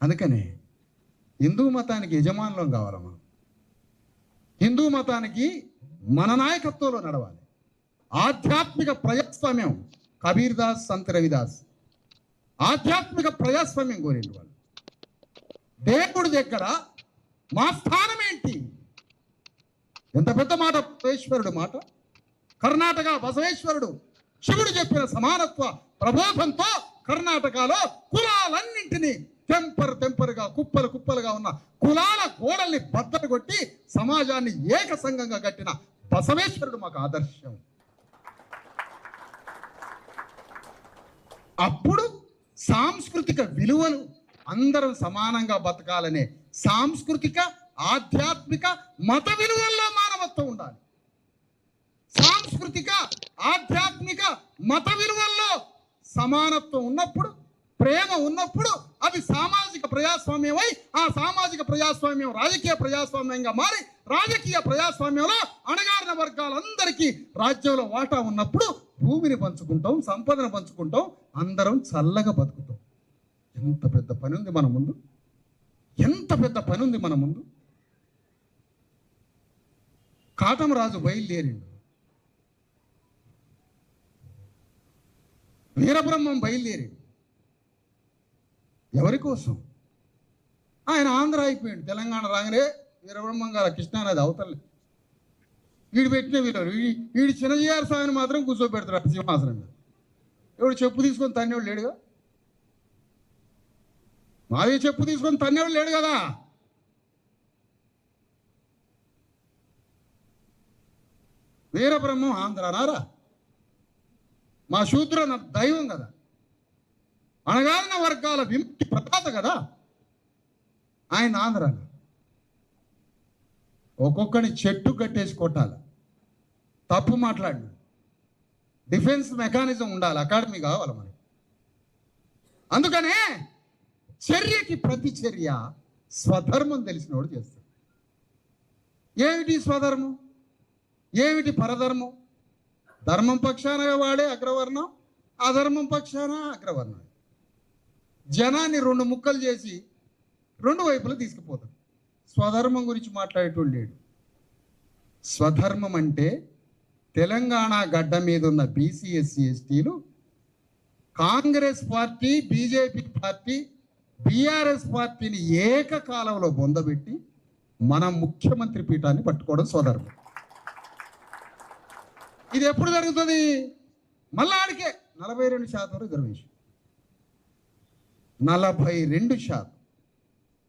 అందుకనే హిందూ మతానికి యజమానులం కావాలి. మనం హిందూ మతానికి మన నాయకత్వంలో నడవాలి. ఆధ్యాత్మిక ప్రజాస్వామ్యం కబీర్ దాస్, సంత్ రవిదాస్ ఆధ్యాత్మిక ప్రజాస్వామ్యం కోరిండు వాళ్ళు. దేవుడి దగ్గర మా స్థానం ఏంటి? ఎంత పెద్ద మాట బసవేశ్వరుడు మాట. కర్ణాటక బసవేశ్వరుడు శివుడు చెప్పిన సమానత్వ ప్రబోధంతో కర్ణాటకలో కులాలన్నింటినీ తెంపరుగా కుప్పలుగా ఉన్న కులాల గోడల్ని బద్దలు కొట్టి సమాజాన్ని ఏక సంఘంగా కట్టిన బసవేశ్వరుడు మాకు ఆదర్శం. అప్పుడు సాంస్కృతిక విలువలు అందరం సమానంగా బతకాలనే సాంస్కృతిక ఆధ్యాత్మిక మత విలువల్లో మానవత్వం ఉండాలి. సాంస్కృతిక ఆధ్యాత్మిక మత విలువల్లో సమానత్వం ఉన్నప్పుడు, ప్రేమ ఉన్నప్పుడు అది సామాజిక ప్రజాస్వామ్యమై ఆ సామాజిక ప్రజాస్వామ్యం రాజకీయ ప్రజాస్వామ్యంగా మారి రాజకీయ ప్రజాస్వామ్యంలో అణగారిన వర్గాలందరికీ రాజ్యంలో వాటా ఉన్నప్పుడు భూమిని పంచుకుంటాం, సంపదను పంచుకుంటాం, అందరం చల్లగా బతుకుతాం. ఎంత పెద్ద పని ఉంది మన ముందు, ఎంత పెద్ద పని ఉంది మన ముందు. కాటమరాజు బయలుదేరిండు, వీరబ్రహ్మం బయలుదేరిండు. ఎవరి కోసం? ఆయన ఆంధ్ర అయిపోయింది. తెలంగాణ రాగానే వీరబ్రహ్మం గారు కృష్ణానది అవతలే వీడు పెట్టిన వీడు చిన్నజీఆర్ స్వామిని మాత్రం కూర్చోబెడతాడు సింహాసనం మీద. ఎవడు చెప్పు తీసుకొని తన్నేవాడు లేడుగా, మాది చెప్పు తీసుకొని తన్నేవాడు లేడు కదా. వీరబ్రహ్మం ఆంధ్రనారా? మా శూద్ర దైవం కదా, అణగారిన వర్గాల విముక్తి ప్రదాత కదా ఆయన ఆంధ్ర. ఒక్కొక్కని చెట్టు కట్టేసి కొట్టాలి, తప్పు మాట్లాడిన డిఫెన్స్ మెకానిజం ఉండాలి, అకాడమీ కావాలి మనకి. అందుకనే చర్యకి ప్రతి చర్య స్వధర్మం తెలిసినోడు చేస్తాడు. ఏమిటి స్వధర్మం, ఏమిటి పరధర్మం? ధర్మం పక్షాన వాడే అగ్రవర్ణం, అధర్మం పక్షాన అగ్రవర్ణం. జనాన్ని రెండు ముక్కలు చేసి రెండు వైపులు తీసుకుపోతాడు. స్వధర్మం గురించి మాట్లాడేటోడు లేడు. స్వధర్మం అంటే తెలంగాణ గడ్డ మీద ఉన్న బీసీ ఎస్సీ ఎస్టీలు Congress party, BJP party, BRS పార్టీని ఏకకాలంలో బొందబెట్టి మన ముఖ్యమంత్రి పీఠాన్ని పట్టుకోవడం స్వధర్మం. ఇది ఎప్పుడు జరుగుతుంది? మళ్ళా ఆడికే 42% రిజర్వేషన్, 42%.